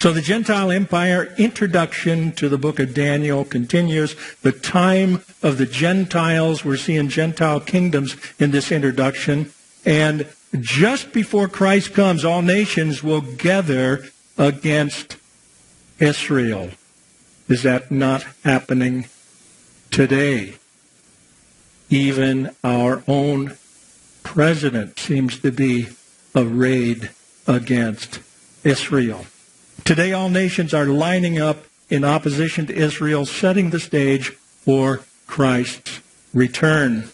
So the Gentile Empire introduction to the book of Daniel continues. The time of the Gentiles, we're seeing Gentile kingdoms in this introduction. And just before Christ comes, all nations will gather against Israel. Is that not happening today? Even our own president seems to be arrayed against Israel. Today, all nations are lining up in opposition to Israel, setting the stage for Christ's return.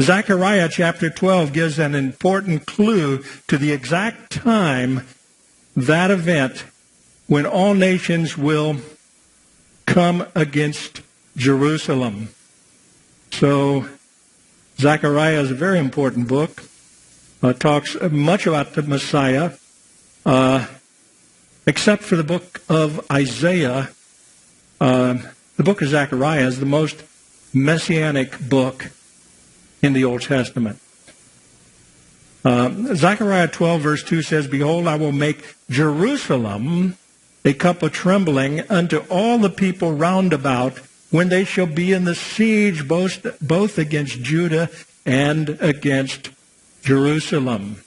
Zechariah chapter 12 gives an important clue to the exact time, that event, when all nations will come against Jerusalem. So, Zechariah is a very important book. Talks much about the Messiah. Except for the book of Isaiah, the book of Zechariah is the most messianic book in the Old Testament. Zechariah 12 verse 2 says, "Behold, I will make Jerusalem a cup of trembling unto all the people round about, when they shall be in the siege both against Judah and against Jerusalem."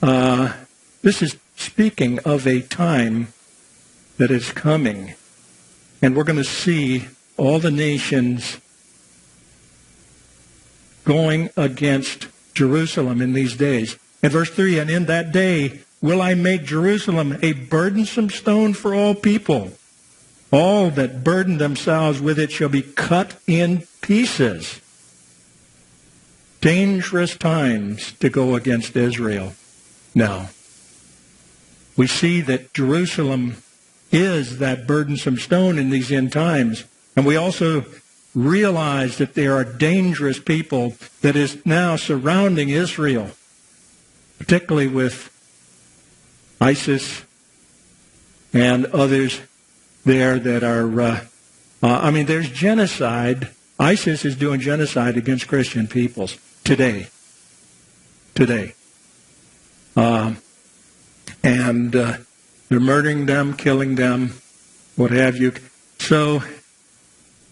This is speaking of a time that is coming. And we're going to see all the nations going against Jerusalem in these days. In verse 3, "And in that day will I make Jerusalem a burdensome stone for all people. All that burden themselves with it shall be cut in pieces." Dangerous times to go against Israel now. We see that Jerusalem is that burdensome stone in these end times. And we also realize that there are dangerous people that is now surrounding Israel, particularly with ISIS and others there that are, there's genocide. ISIS is doing genocide against Christian peoples today. And they're murdering them, killing them, what have you. So,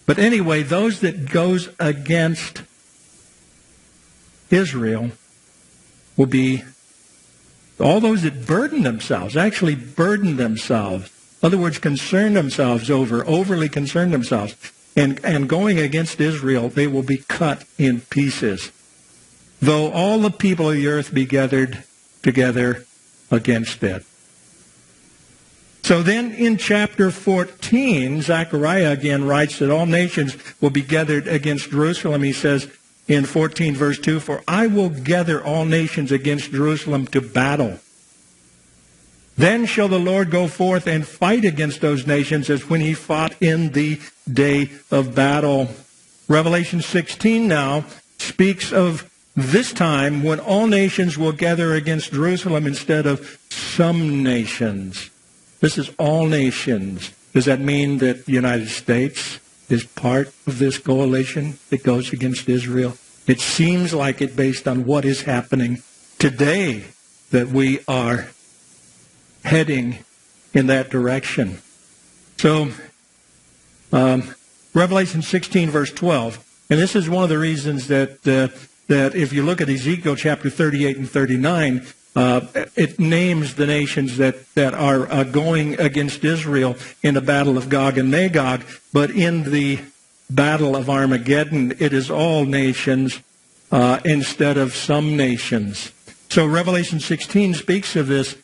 but anyway, those that goes against Israel will be all those that burden themselves, actually burden themselves. In other words, concern themselves overly concern themselves. And going against Israel, they will be cut in pieces. Though all the people of the earth be gathered together against it. So then in chapter 14, Zechariah again writes that all nations will be gathered against Jerusalem. He says in 14 verse 2, "For I will gather all nations against Jerusalem to battle. Then shall the Lord go forth and fight against those nations as when he fought in the day of battle." Revelation 16 now speaks of this time when all nations will gather against Jerusalem instead of some nations. This is all nations. Does that mean that the United States is part of this coalition that goes against Israel? It seems like it based on what is happening today that we are heading in that direction. So, Revelation 16 verse 12, and this is one of the reasons that if you look at Ezekiel chapter 38 and 39, it names the nations that are going against Israel in the battle of Gog and Magog. But in the battle of Armageddon, it is all nations instead of some nations. So Revelation 16 speaks of this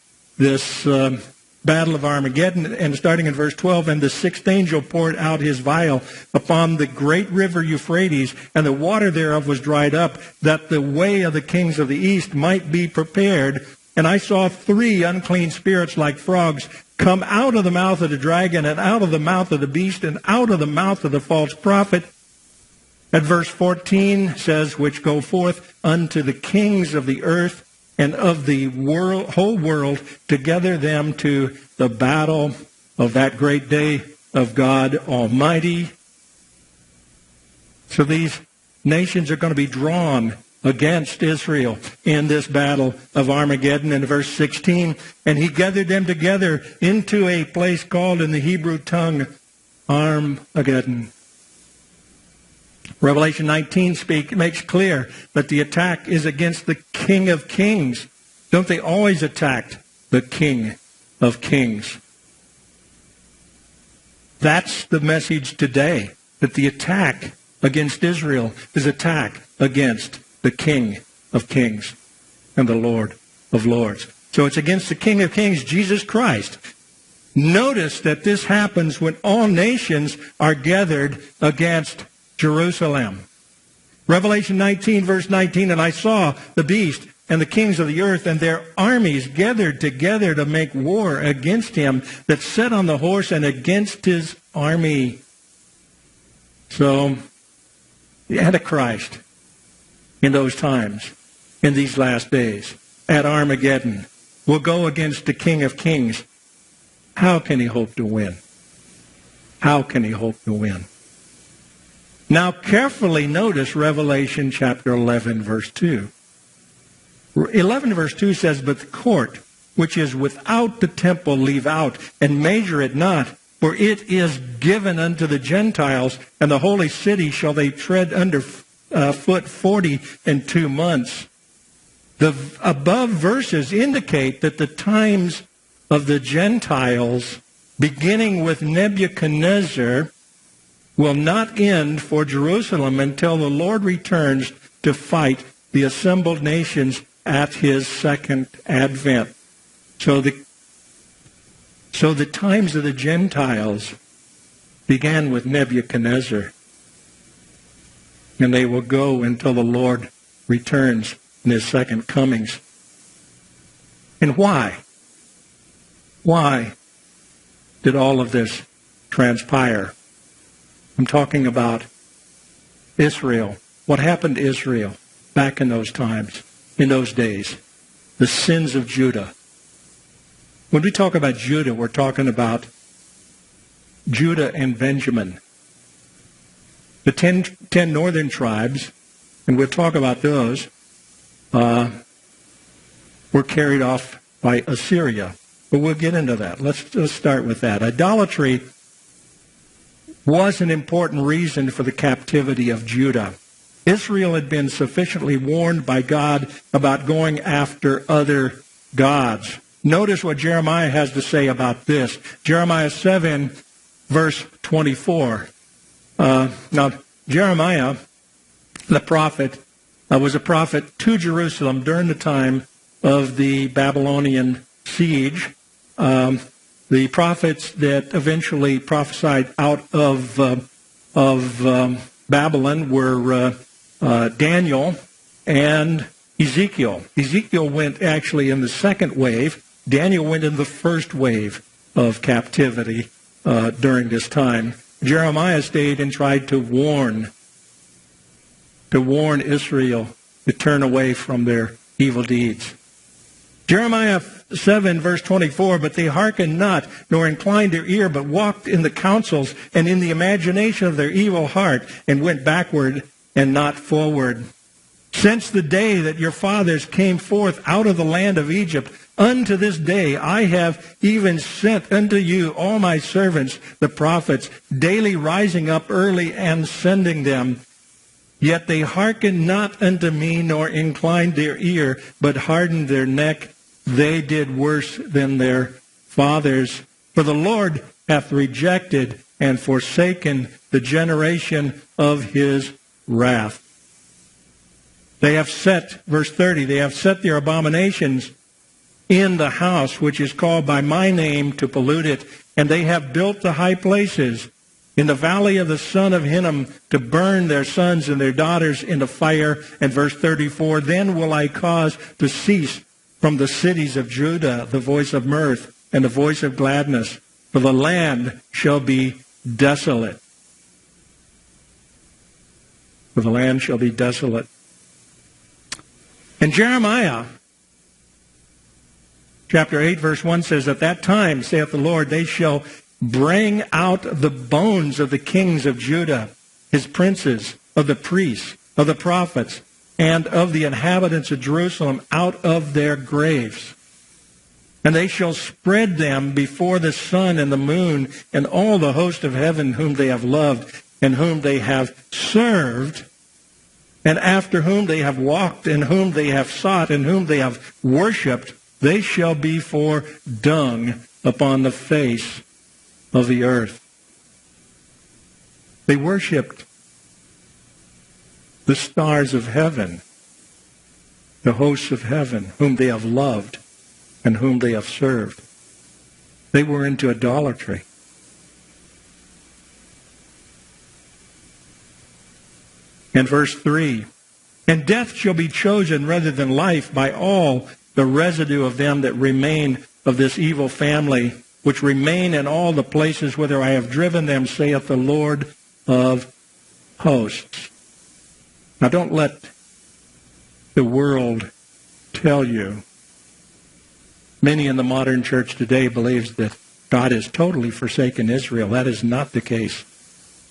battle of Armageddon, and starting in verse 12, "And the sixth angel poured out his vial upon the great river Euphrates, and the water thereof was dried up, that the way of the kings of the east might be prepared. And I saw 3 unclean spirits like frogs come out of the mouth of the dragon, and out of the mouth of the beast, and out of the mouth of the false prophet." At verse 14 says, "Which go forth unto the kings of the earth and of the whole world, to gather them to the battle of that great day of God Almighty." So these nations are going to be drawn against Israel in this battle of Armageddon. In verse 16, and he gathered them together into a place called in the Hebrew tongue Armageddon. Revelation 19 makes clear that the attack is against the King of Kings. Don't they always attack the King of Kings? That's the message today, that the attack against Israel is attack against the King of Kings and the Lord of Lords. So it's against the King of Kings, Jesus Christ. Notice that this happens when all nations are gathered against Jerusalem. Revelation 19, verse 19, and I saw the beast and the kings of the earth and their armies gathered together to make war against him that sat on the horse and against his army. So, the Antichrist in those times, in these last days, at Armageddon, will go against the King of Kings. How can he hope to win? How can he hope to win? Now carefully notice Revelation chapter 11, verse 2. 11 verse 2 says, but the court which is without the temple leave out, and measure it not, for it is given unto the Gentiles, and the holy city shall they tread under foot 42 months. The above verses indicate that the times of the Gentiles, beginning with Nebuchadnezzar, will not end for Jerusalem until the Lord returns to fight the assembled nations at his second advent. So the times of the Gentiles began with Nebuchadnezzar, and they will go until the Lord returns in his second comings. And why? Why did all of this transpire? I'm talking about Israel. What happened to Israel back in those times, in those days? The sins of Judah. When we talk about Judah, we're talking about Judah and Benjamin. The 10 northern tribes, and we'll talk about those, were carried off by Assyria. But we'll get into that. Let's start with that. Idolatry was an important reason for the captivity of Judah. Israel had been sufficiently warned by God about going after other gods. Notice what Jeremiah has to say about this. Jeremiah 7, verse 24. Now, Jeremiah, the prophet, was a prophet to Jerusalem during the time of the Babylonian siege. The prophets that eventually prophesied out of Babylon were Daniel and Ezekiel. Ezekiel went actually in the second wave. Daniel went in the first wave of captivity during this time. Jeremiah stayed and tried to warn Israel to turn away from their evil deeds. Jeremiah 7, verse 24, but they hearkened not, nor inclined their ear, but walked in the counsels and in the imagination of their evil heart, and went backward and not forward. Since the day that your fathers came forth out of the land of Egypt, unto this day I have even sent unto you all my servants, the prophets, daily rising up early and sending them. Yet they hearkened not unto me, nor inclined their ear, but hardened their neck. They did worse than their fathers. For the Lord hath rejected and forsaken the generation of his wrath. They have set, verse 30, they have set their abominations in the house which is called by my name to pollute it, and they have built the high places in the valley of the son of Hinnom to burn their sons and their daughters in the fire. And verse 34, then will I cause to cease from the cities of Judah the voice of mirth and the voice of gladness, for the land shall be desolate. For the land shall be desolate. And Jeremiah chapter 8 verse 1 says, at that time, saith the Lord, they shall bring out the bones of the kings of Judah, his princes, of the priests, of the prophets, and of the inhabitants of Jerusalem out of their graves. And they shall spread them before the sun and the moon and all the host of heaven whom they have loved and whom they have served, and after whom they have walked, and whom they have sought, and whom they have worshipped. They shall be for dung upon the face of the earth. They worshipped the stars of heaven, the hosts of heaven, whom they have loved and whom they have served. They were into idolatry. And verse 3, and death shall be chosen rather than life by all the residue of them that remain of this evil family, which remain in all the places whither I have driven them, saith the Lord of hosts. Now don't let the world tell you. Many in the modern church today believes that God has totally forsaken Israel. That is not the case.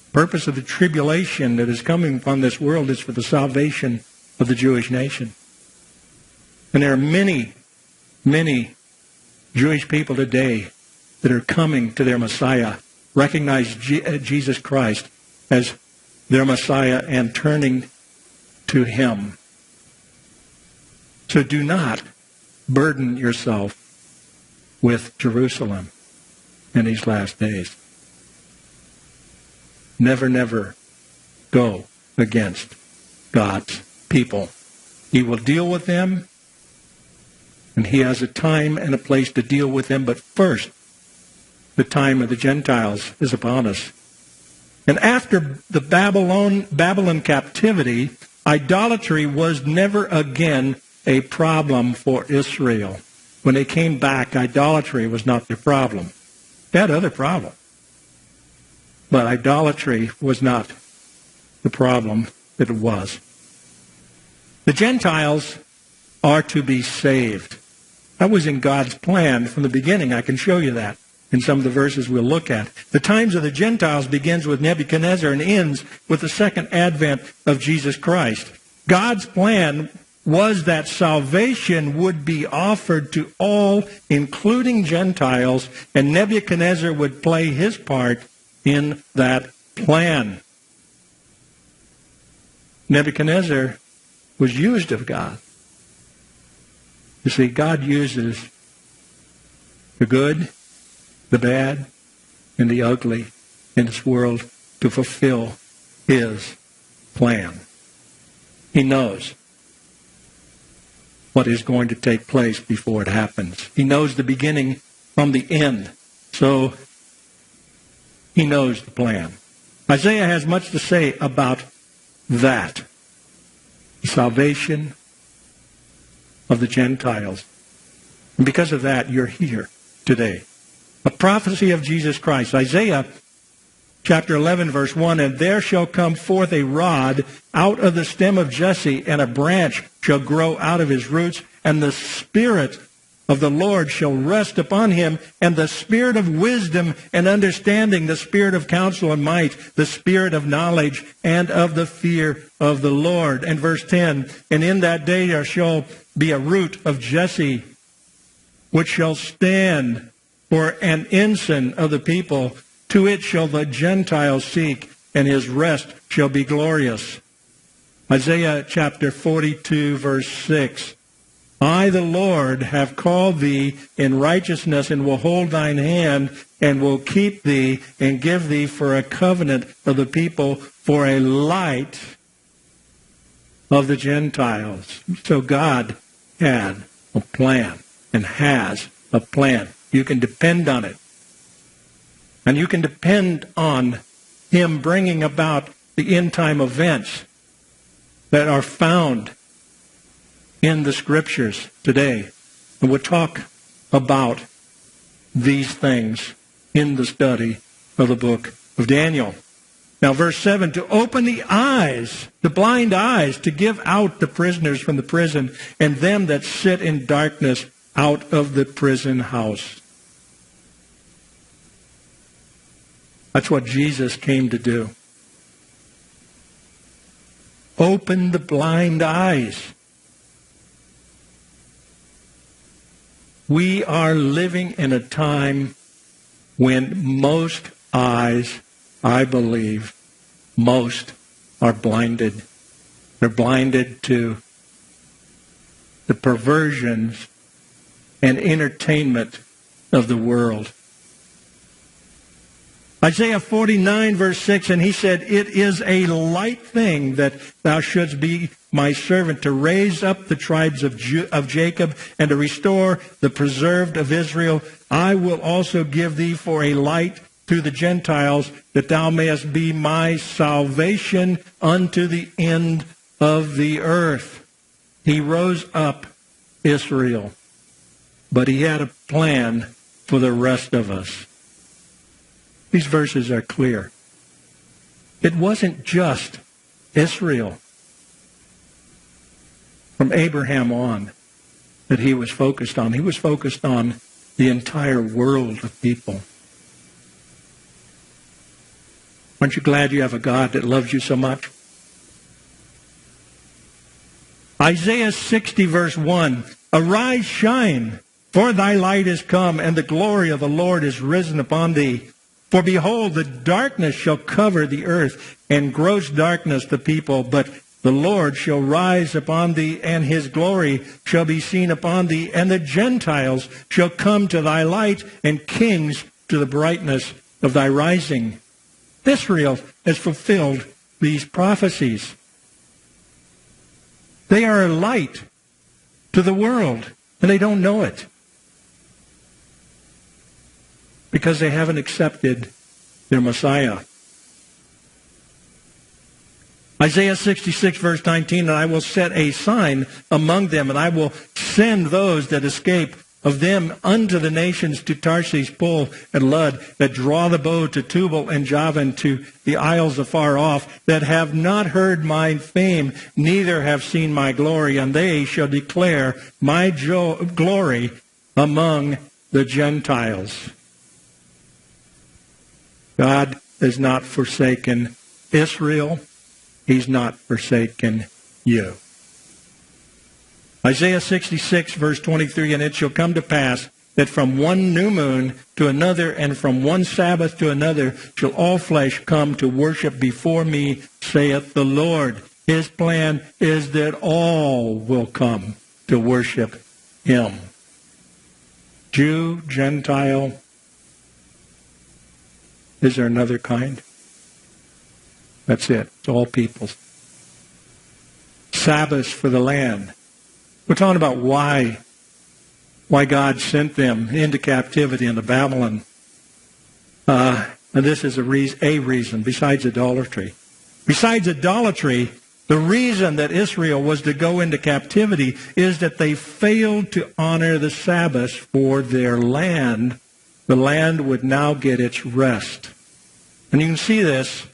The purpose of the tribulation that is coming upon this world is for the salvation of the Jewish nation. And there are many, many Jewish people today that are coming to their Messiah, recognize Jesus Christ as their Messiah and turning to Him. So do not burden yourself with Jerusalem in these last days. Never, never go against God's people. He will deal with them, and He has a time and a place to deal with them. But first, the time of the Gentiles is upon us. And after the Babylon captivity, idolatry was never again a problem for Israel. When they came back, idolatry was not their problem. They had other problems. But idolatry was not the problem that it was. The Gentiles are to be saved. That was in God's plan from the beginning. I can show you that in some of the verses we'll look at. The times of the Gentiles begins with Nebuchadnezzar and ends with the second advent of Jesus Christ. God's plan was that salvation would be offered to all, including Gentiles, and Nebuchadnezzar would play his part in that plan. Nebuchadnezzar was used of God. You see, God uses the good, the bad, and the ugly in this world to fulfill His plan. He knows what is going to take place before it happens. He knows the beginning from the end. So He knows the plan. Isaiah has much to say about that. The salvation of the Gentiles. And because of that, you're here today. A prophecy of Jesus Christ. Isaiah chapter 11, verse 1, and there shall come forth a rod out of the stem of Jesse, and a branch shall grow out of his roots, and the Spirit of the Lord shall rest upon him, and the Spirit of wisdom and understanding, the Spirit of counsel and might, the Spirit of knowledge and of the fear of the Lord. And verse 10, and in that day there shall be a root of Jesse, which shall stand for an ensign of the people. To it shall the Gentiles seek, and his rest shall be glorious. Isaiah chapter 42, verse 6. I, the Lord, have called thee in righteousness, and will hold thine hand, and will keep thee, and give thee for a covenant of the people, for a light of the Gentiles. So God had a plan, and has a plan. You can depend on it. And you can depend on Him bringing about the end-time events that are found in the Scriptures today. And we'll talk about these things in the study of the book of Daniel. Now, verse 7, to open the eyes, the blind eyes, to give out the prisoners from the prison, and them that sit in darkness out of the prison house. That's what Jesus came to do. open the blind eyes. We are living in a time when most eyes, I believe, most are blinded. They're blinded to the perversions and entertainment of the world. Isaiah 49, verse 6, and he said, "It is a light thing that thou shouldst be my servant, to raise up the tribes of Jacob and to restore the preserved of Israel. I will also give thee for a light to the Gentiles, that thou mayest be my salvation unto the end of the earth." He rose up Israel, but he had a plan for the rest of us. These verses are clear. It wasn't just Israel from Abraham on that he was focused on. He was focused on the entire world of people. Aren't you glad you have a God that loves you so much? Isaiah 60, verse 1, "Arise, shine, for thy light is come, and the glory of the Lord is risen upon thee. For behold, the darkness shall cover the earth, and gross darkness the people. But the Lord shall rise upon thee, and his glory shall be seen upon thee. And the Gentiles shall come to thy light, and kings to the brightness of thy rising." Israel has fulfilled these prophecies. They are a light to the world, and they don't know it, because they haven't accepted their Messiah. Isaiah 66, verse 19, "And I will set a sign among them, and I will send those that escape of them unto the nations, to Tarshish, Pul, and Lud, that draw the bow, to Tubal and Javan, to the isles afar off, that have not heard my fame, neither have seen my glory, and they shall declare my glory among the Gentiles." God has not forsaken Israel. He's not forsaken you. Isaiah 66, verse 23, "And it shall come to pass that from one new moon to another, and from one Sabbath to another, shall all flesh come to worship before me, saith the Lord." His plan is that all will come to worship him. Jew, Gentile. Is there another kind? That's it. It's all peoples. Sabbaths for the land. We're talking about why God sent them into captivity into Babylon. And this is a reason besides idolatry. Besides idolatry, the reason that Israel was to go into captivity is that they failed to honor the Sabbath for their land. The land would now get its rest. And you can see this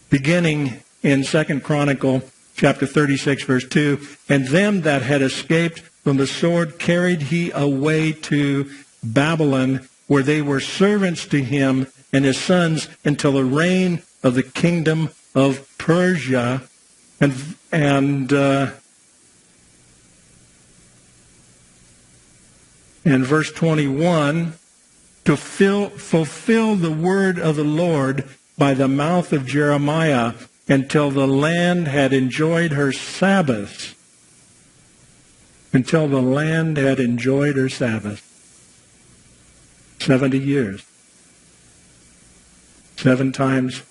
beginning in 2 Chronicle chapter 36, verse 2. "And them that had escaped from the sword carried he away to Babylon, where they were servants to him and his sons until the reign of the kingdom of Persia." And verse 21, "To fulfill the word of the Lord by the mouth of Jeremiah, until the land had enjoyed her Sabbaths." Until the land had enjoyed her Sabbath. 70 years. 7 times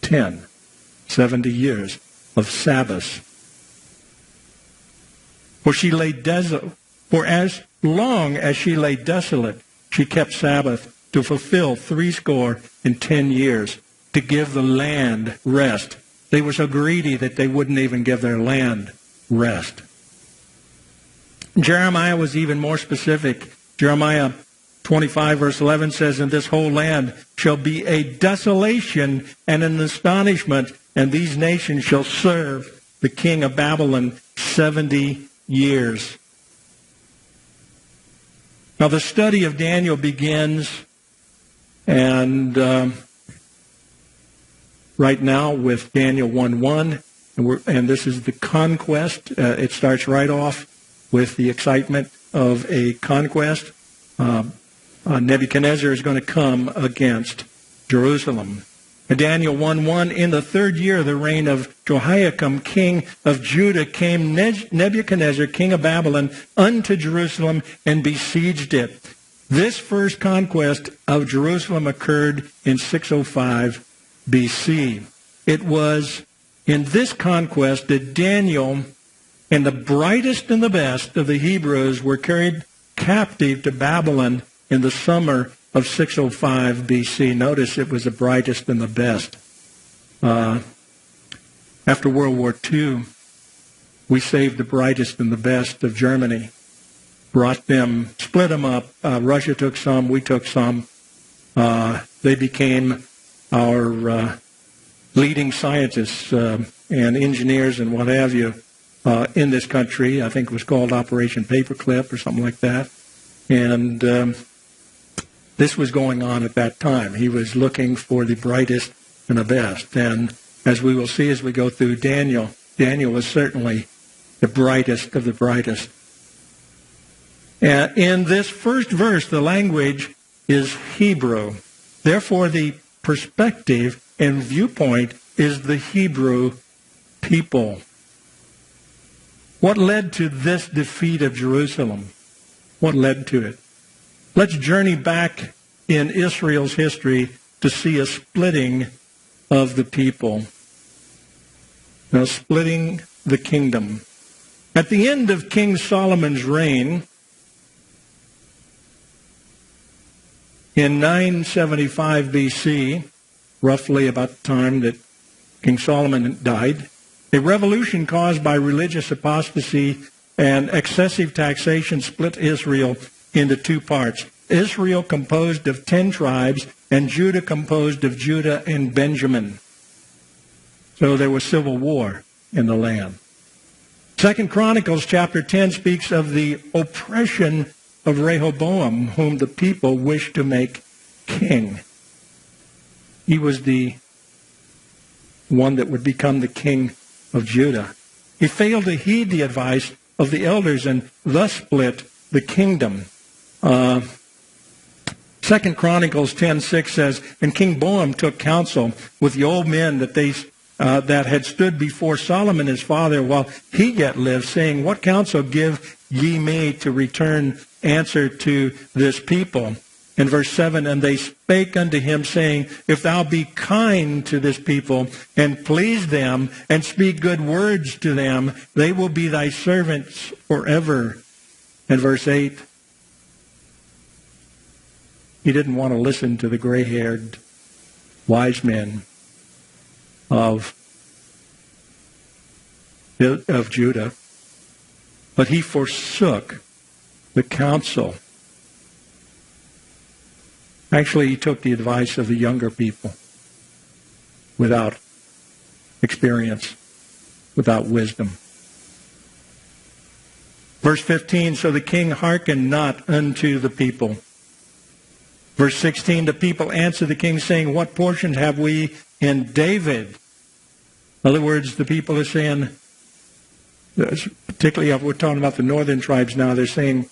10. 70 years of Sabbaths. For as long as she lay desolate, she kept Sabbath to fulfill 70 years, to give the land rest. They were so greedy that they wouldn't even give their land rest. Jeremiah was even more specific. Jeremiah 25, verse 11 says, "And this whole land shall be a desolation and an astonishment, and these nations shall serve the king of Babylon 70 years. Now the study of Daniel begins, and right now with Daniel 1:1, and this is the conquest. It starts right off with the excitement of a conquest. Nebuchadnezzar is going to come against Jerusalem. Daniel 1:1, in the third year of the reign of Jehoiakim, king of Judah, came Nebuchadnezzar, king of Babylon, unto Jerusalem and besieged it. This first conquest of Jerusalem occurred in 605 BC. It was in this conquest that Daniel and the brightest and the best of the Hebrews were carried captive to Babylon in the summer of 605 BC. Notice it was the brightest and the best. After World War II, we saved the brightest and the best of Germany, brought them, split them up. Russia took some, we took some. They became our leading scientists and engineers and what have you in this country. I think it was called Operation Paperclip or something like that. And this was going on at that time. He was looking for the brightest and the best. And as we will see as we go through Daniel, Daniel was certainly the brightest of the brightest. And in this first verse, the language is Hebrew. Therefore, the perspective and viewpoint is the Hebrew people. What led to this defeat of Jerusalem? What led to it? Let's journey back in Israel's history to see a splitting of the people. Now, splitting the kingdom. At the end of King Solomon's reign, in 975 BC, roughly about the time that King Solomon died, a revolution caused by religious apostasy and excessive taxation split Israel into two parts. Israel composed of 10 tribes and Judah composed of Judah and Benjamin. So there was civil war in the land. 2 Chronicles chapter 10 speaks of the oppression of Rehoboam, whom the people wished to make king. He was the one that would become the king of Judah. He failed to heed the advice of the elders and thus split the kingdom. 2 Chronicles 10:6 says, and King Boam took counsel with the old men that had stood before Solomon his father while he yet lived, saying, what counsel give ye me to return answer to this people? In verse 7, and they spake unto him, saying, if thou be kind to this people, and please them, and speak good words to them, they will be thy servants forever. And verse 8, he didn't want to listen to the gray-haired wise men of Judah, but he forsook the counsel. Actually, he took the advice of the younger people without experience, without wisdom. Verse 15, so the king hearkened not unto the people. Verse 16, the people answered the king, saying, what portion have we in David? In other words, the people are saying, particularly if we're talking about the northern tribes now, they're saying,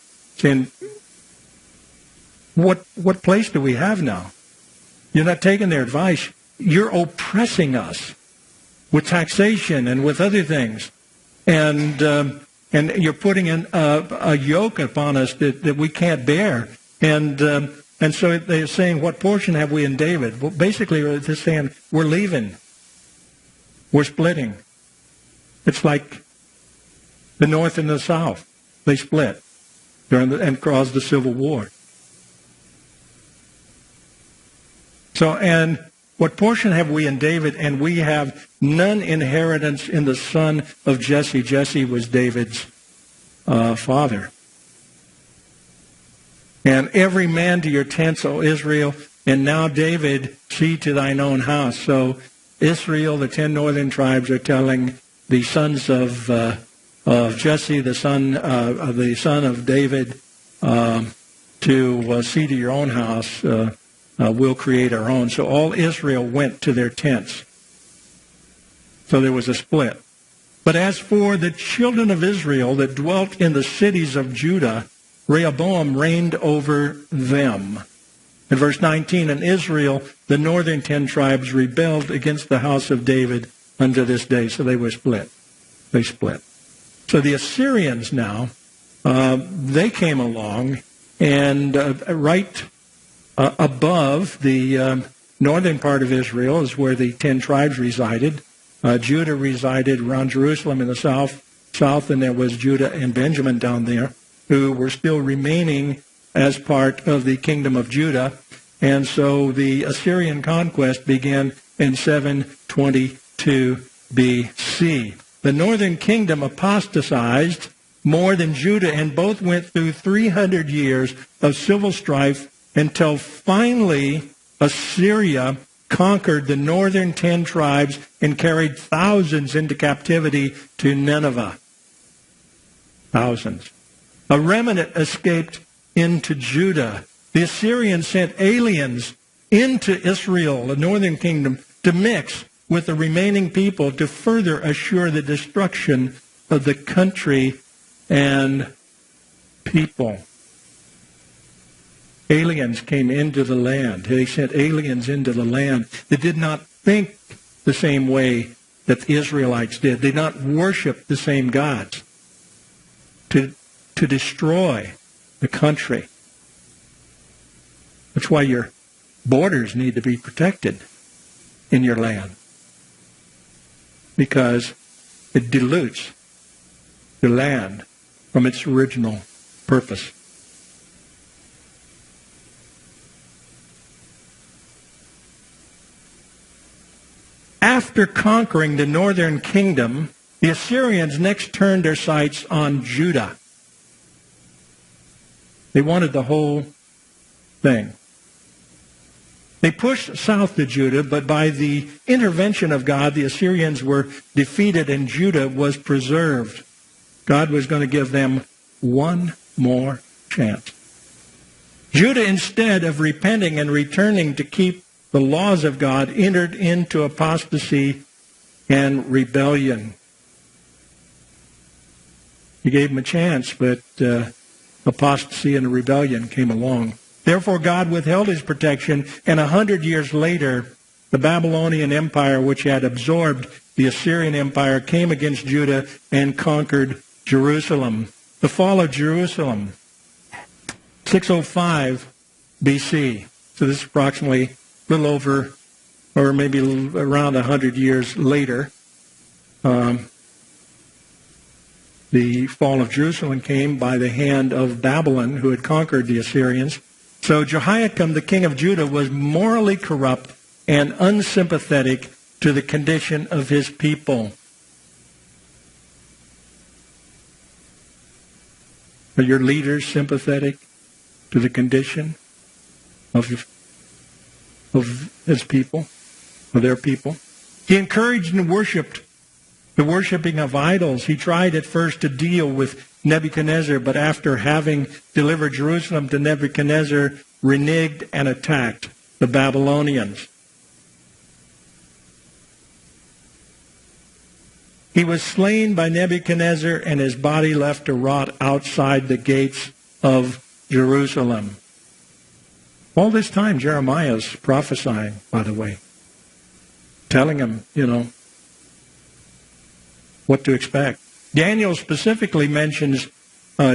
what place do we have now? You're not taking their advice. You're oppressing us with taxation and with other things. And you're putting in a yoke upon us that we can't bear. And so they're saying, what portion have we in David? Well, basically, they're saying, we're leaving. We're splitting. It's like the North and the South. They split and caused the Civil War. So, and what portion have we in David? And we have none inheritance in the son of Jesse. Jesse was David's father. And every man to your tents, O Israel, and now David, see to thine own house. So Israel, the 10 northern tribes, are telling the sons of Jesse, the son of David, to see to your own house. We'll create our own. So all Israel went to their tents. So there was a split. But as for the children of Israel that dwelt in the cities of Judah, Rehoboam reigned over them. In verse 19, in Israel, the northern 10 tribes rebelled against the house of David unto this day. So they were split. They split. So the Assyrians now, they came along, and right above the northern part of Israel is where the 10 tribes resided. Judah resided around Jerusalem in the south, and there was Judah and Benjamin down there, who were still remaining as part of the kingdom of Judah. And so the Assyrian conquest began in 722 BC. The northern kingdom apostatized more than Judah, and both went through 300 years of civil strife until finally Assyria conquered the northern 10 tribes and carried thousands into captivity to Nineveh. Thousands. A remnant escaped into Judah. The Assyrians sent aliens into Israel, the northern kingdom, to mix with the remaining people to further assure the destruction of the country and people. Aliens came into the land. They sent aliens into the land. They did not think the same way that the Israelites did. They did not worship the same gods to destroy the country. That's why your borders need to be protected in your land, because it dilutes the land from its original purpose. After conquering the northern kingdom, the Assyrians next turned their sights on Judah. They wanted the whole thing. They pushed south to Judah, but by the intervention of God, the Assyrians were defeated and Judah was preserved. God was going to give them one more chance. Judah, instead of repenting and returning to keep the laws of God, entered into apostasy and rebellion. He gave them a chance, but apostasy and rebellion came along. Therefore, God withheld his protection, and 100 years later, the Babylonian Empire, which had absorbed the Assyrian Empire, came against Judah and conquered Jerusalem. The fall of Jerusalem, 605 BC. So this is approximately a little over, or maybe around 100 years later. The fall of Jerusalem came by the hand of Babylon, who had conquered the Assyrians. So Jehoiakim, the king of Judah, was morally corrupt and unsympathetic to the condition of his people. Are your leaders sympathetic to the condition of his people, of their people? He encouraged and worshipped the worshiping of idols. He tried at first to deal with Nebuchadnezzar, but after having delivered Jerusalem to Nebuchadnezzar, reneged and attacked the Babylonians. He was slain by Nebuchadnezzar, and his body left to rot outside the gates of Jerusalem. All this time, Jeremiah is prophesying, by the way, telling him, what to expect. Daniel specifically mentions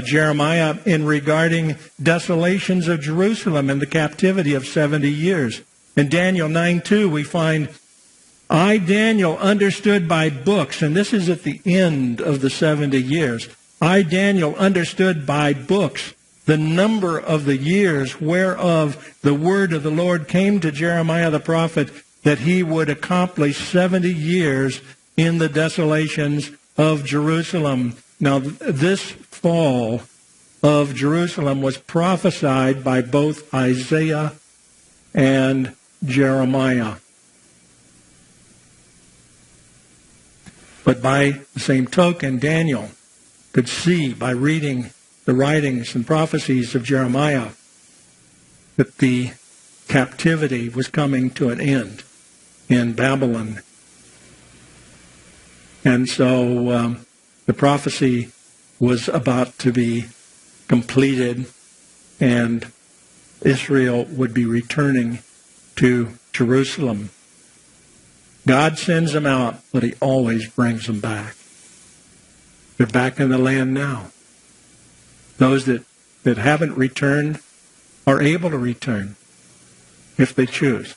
Jeremiah in regarding desolations of Jerusalem and the captivity of 70 years. In Daniel 9:2, we find, I, Daniel, understood by books, and this is at the end of the 70 years. I, Daniel, understood by books the number of the years whereof the word of the Lord came to Jeremiah the prophet, that he would accomplish 70 years in the desolations of Jerusalem. Now, this fall of Jerusalem was prophesied by both Isaiah and Jeremiah. But by the same token, Daniel could see by reading the writings and prophecies of Jeremiah that the captivity was coming to an end in Babylon. And so the prophecy was about to be completed, and Israel would be returning to Jerusalem. God sends them out, but he always brings them back. They're back in the land now. Those that haven't returned are able to return if they choose.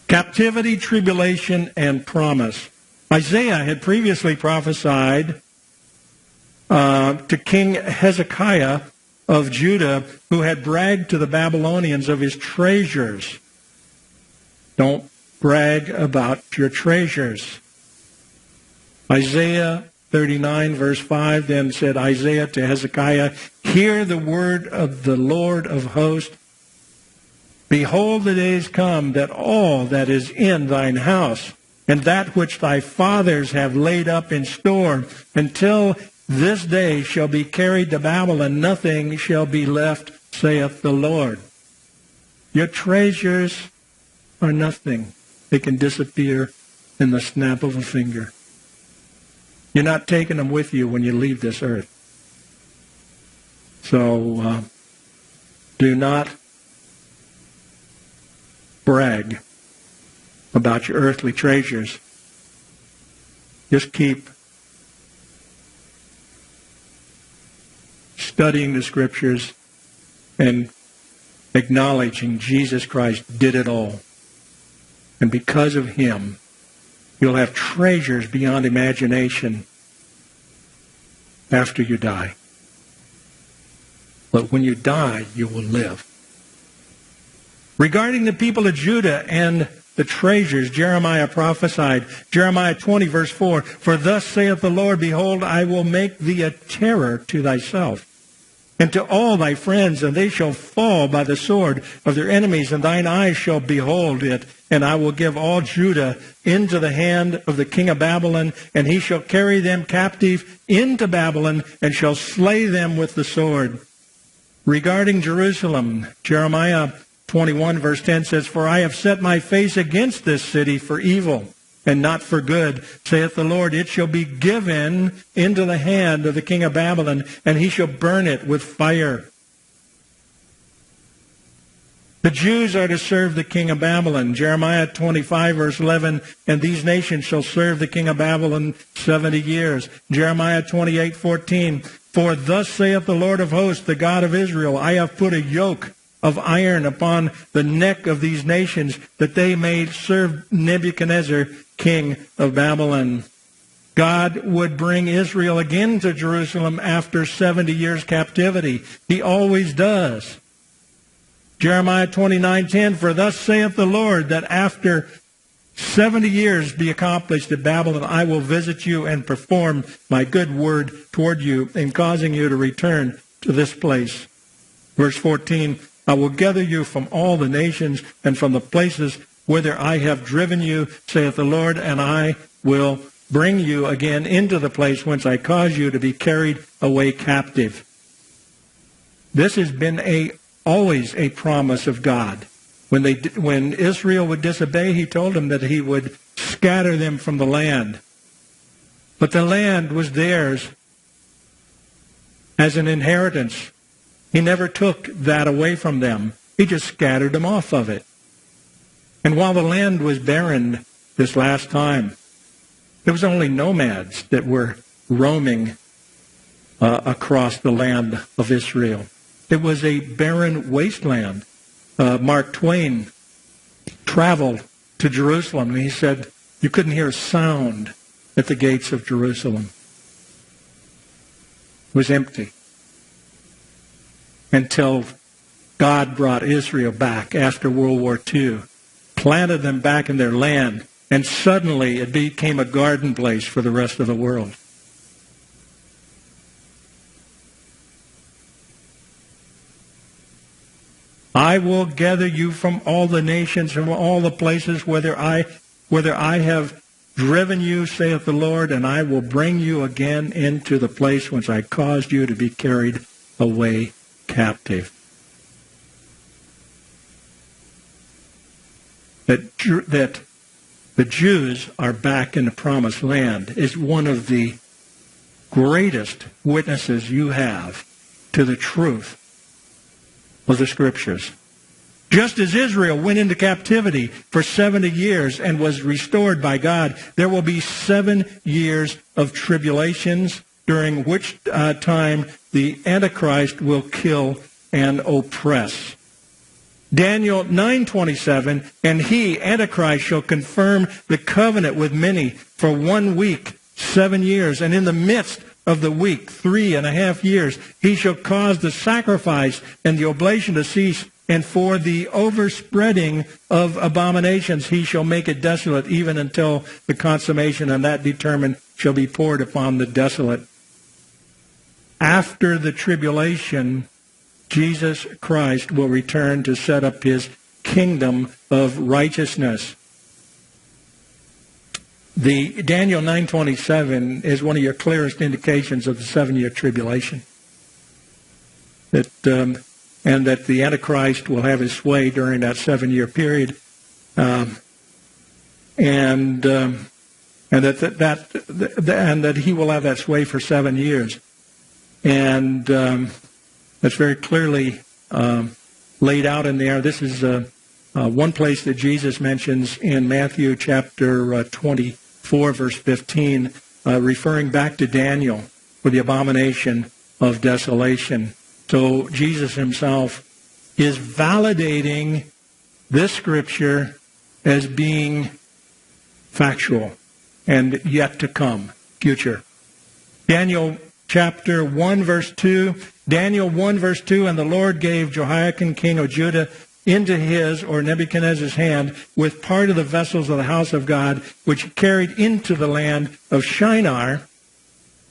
Captivity, tribulation, and promise. Isaiah had previously prophesied to King Hezekiah of Judah, who had bragged to the Babylonians of his treasures. Don't brag about your treasures. Isaiah 39, verse 5, then said Isaiah to Hezekiah, "Hear the word of the Lord of hosts. Behold, the days come that all that is in thine house, and that which thy fathers have laid up in store, until this day shall be carried to Babylon, nothing shall be left, saith the Lord." Your treasures are nothing. They can disappear in the snap of a finger. You're not taking them with you when you leave this earth. So do not brag about your earthly treasures. Just keep studying the Scriptures and acknowledging Jesus Christ did it all. And because of him, you'll have treasures beyond imagination after you die. But when you die, you will live. Regarding the people of Judah and the treasures, Jeremiah prophesied, Jeremiah 20, verse 4, "For thus saith the Lord, Behold, I will make thee a terror to thyself, and to all thy friends, and they shall fall by the sword of their enemies, and thine eyes shall behold it. And I will give all Judah into the hand of the king of Babylon, and he shall carry them captive into Babylon, and shall slay them with the sword." Regarding Jerusalem, Jeremiah 21, verse 10 says, "For I have set my face against this city for evil, and not for good, saith the Lord. It shall be given into the hand of the king of Babylon, and he shall burn it with fire." The Jews are to serve the king of Babylon. Jeremiah 25, verse 11, "And these nations shall serve the king of Babylon 70 years. Jeremiah 28, 14, "For thus saith the Lord of hosts, the God of Israel, I have put a yoke of iron upon the neck of these nations, that they may serve Nebuchadnezzar, king of Babylon." God would bring Israel again to Jerusalem after 70 years captivity. He always does. Jeremiah 29:10, "For thus saith the Lord, that after 70 years be accomplished at Babylon, I will visit you and perform my good word toward you, in causing you to return to this place." Verse 14, "I will gather you from all the nations and from the places whither I have driven you, saith the Lord, and I will bring you again into the place whence I caused you to be carried away captive." This has been always a promise of God. When Israel would disobey, he told them that he would scatter them from the land. But the land was theirs as an inheritance. He never took that away from them. He just scattered them off of it. And while the land was barren this last time, there was only nomads that were roaming across the land of Israel. It was a barren wasteland. Mark Twain traveled to Jerusalem, and he said you couldn't hear a sound at the gates of Jerusalem. It was empty until God brought Israel back after World War II, planted them back in their land, and suddenly it became a garden place for the rest of the world. "I will gather you from all the nations, from all the places whither I have driven you, saith the Lord, and I will bring you again into the place whence I caused you to be carried away captive." That the the Jews are back in the promised land is one of the greatest witnesses you have to the truth of the Scriptures. Just as Israel went into captivity for 70 years and was restored by God, there will be 7 years of tribulations, during which time the Antichrist will kill and oppress. Daniel 9:27, and he, Antichrist, shall confirm the covenant with many for 1 week, 7 years, and in the midst of the week, 3.5 years, he shall cause the sacrifice and the oblation to cease, and for the overspreading of abominations he shall make it desolate, even until the consummation, and that determined shall be poured upon the desolate. After the tribulation, Jesus Christ will return to set up his kingdom of righteousness. The Daniel 9:27 is one of your clearest indications of the 7-year tribulation. And that the Antichrist will have his sway during that 7-year period, and that he will have that sway for 7 years, and that's very clearly laid out in there. This is one place that Jesus mentions in Matthew chapter 24, verse 15, referring back to Daniel for the abomination of desolation. So Jesus himself is validating this Scripture as being factual and yet to come, future. Daniel chapter 1, verse 2. Daniel 1, verse 2, and the Lord gave Jehoiakim, king of Judah, into his, or Nebuchadnezzar's hand, with part of the vessels of the house of God, which he carried into the land of Shinar,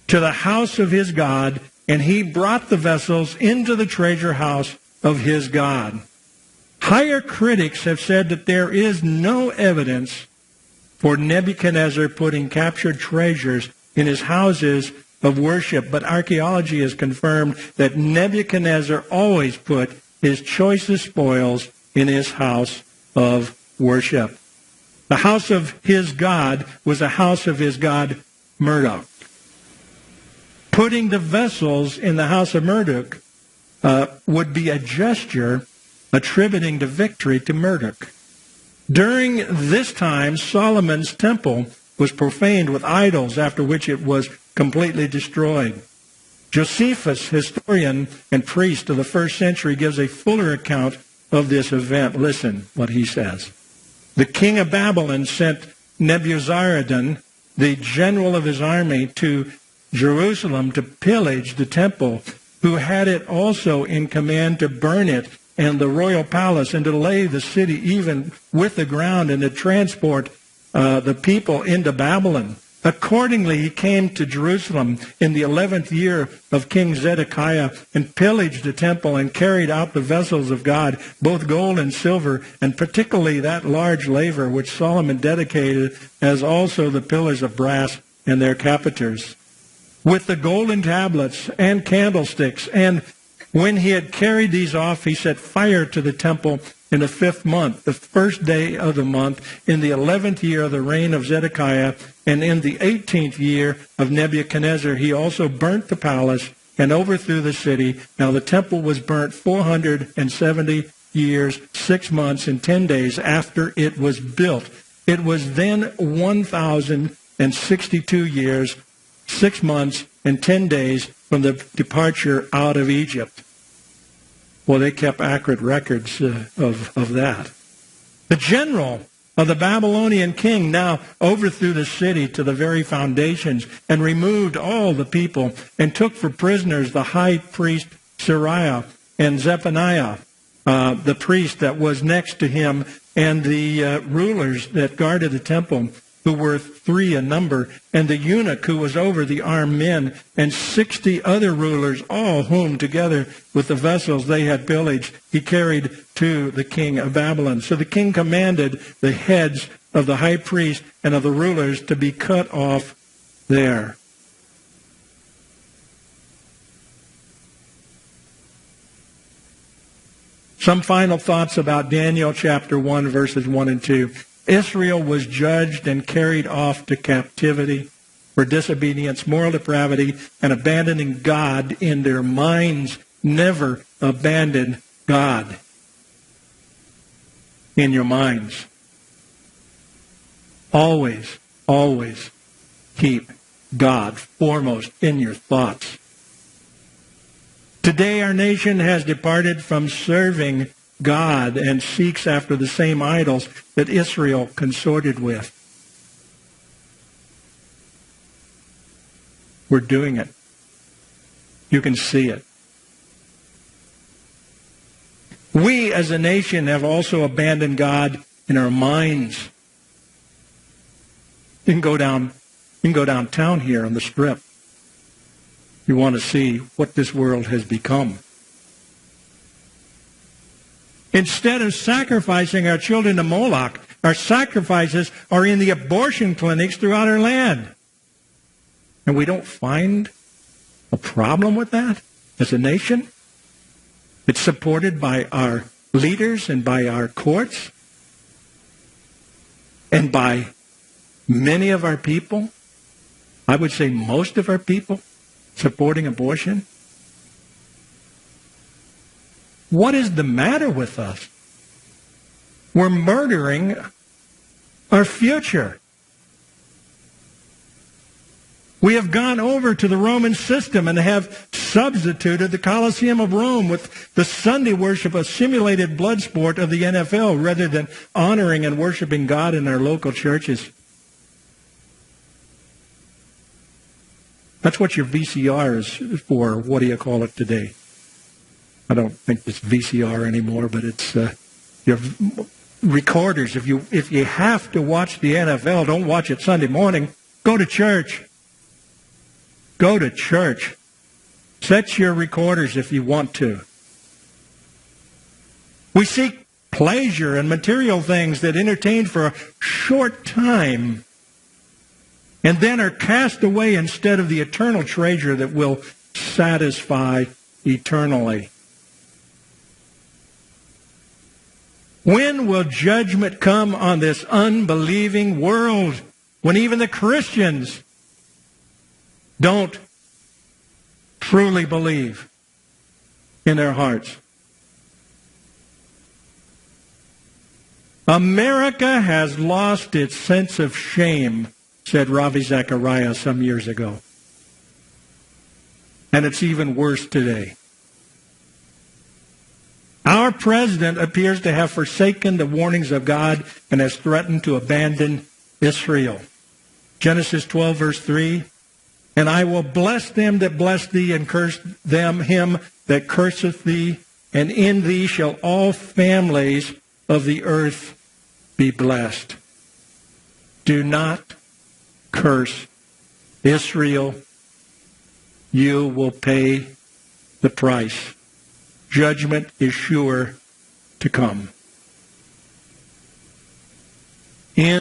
to the house of his God, and he brought the vessels into the treasure house of his God. Higher critics have said that there is no evidence for Nebuchadnezzar putting captured treasures in his houses of worship, but archaeology has confirmed that Nebuchadnezzar always put his choicest spoils in his house of worship. The house of his God was a house of his god Marduk. Putting the vessels in the house of Marduk would be a gesture attributing the victory to Marduk. During this time, Solomon's temple was profaned with idols, after which it was completely destroyed. Josephus, historian and priest of the first century, gives a fuller account of this event. Listen what he says. The king of Babylon sent Nebuzaradan, the general of his army, to Jerusalem to pillage the temple, who had it also in command to burn it and the royal palace, and to lay the city even with the ground, and to transport the people into Babylon. Accordingly, he came to Jerusalem in the 11th year of King Zedekiah, and pillaged the temple, and carried out the vessels of God, both gold and silver, and particularly that large laver which Solomon dedicated, as also the pillars of brass and their capiters, with the golden tablets and candlesticks. And when he had carried these off, he set fire to the temple in the 5th month, the 1st day of the month, in the 11th year of the reign of Zedekiah, and in the 18th year of Nebuchadnezzar. He also burnt the palace and overthrew the city. Now the temple was burnt 470 years, 6 months, and 10 days after it was built. It was then 1,062 years, 6 months, and 10 days from the departure out of Egypt. Well, they kept accurate records of that. The general of the Babylonian king now overthrew the city to the very foundations, and removed all the people, and took for prisoners the high priest Sariah, and Zephaniah, the priest that was next to him, and the rulers that guarded the temple, who were 3 in number, and the eunuch who was over the armed men, and 60 other rulers, all whom, together with the vessels they had pillaged, he carried to the king of Babylon. So the king commanded the heads of the high priest and of the rulers to be cut off there. Some final thoughts about Daniel chapter 1, verses 1 and 2. Israel was judged and carried off to captivity for disobedience, moral depravity, and abandoning God in their minds. Never abandon God in your minds. Always, always keep God foremost in your thoughts. Today our nation has departed from serving God and seeks after the same idols that Israel consorted with. We're doing it. You can see it. We as a nation have also abandoned God in our minds. You can go downtown here on the Strip. You want to see what this world has become. Instead of sacrificing our children to Moloch, our sacrifices are in the abortion clinics throughout our land. And we don't find a problem with that as a nation. It's supported by our leaders and by our courts and by many of our people. I would say most of our people supporting abortion. What is the matter with us? We're murdering our future. We have gone over to the Roman system and have substituted the Colosseum of Rome with the Sunday worship, a simulated blood sport of the NFL, rather than honoring and worshiping God in our local churches. That's what your VCR is for. What do you call it today? I don't think it's VCR anymore, but it's your recorders. If you have to watch the NFL, don't watch it Sunday morning. Go to church. Go to church. Set your recorders if you want to. We seek pleasure and material things that entertain for a short time and then are cast away instead of the eternal treasure that will satisfy eternally. When will judgment come on this unbelieving world when even the Christians don't truly believe in their hearts? America has lost its sense of shame, said Ravi Zachariah some years ago. And it's even worse today. Our president appears to have forsaken the warnings of God and has threatened to abandon Israel. Genesis 12, verse 3, and I will bless them that bless thee, and curse him that curseth thee, and in thee shall all families of the earth be blessed. Do not curse Israel. You will pay the price. Judgment is sure to come. In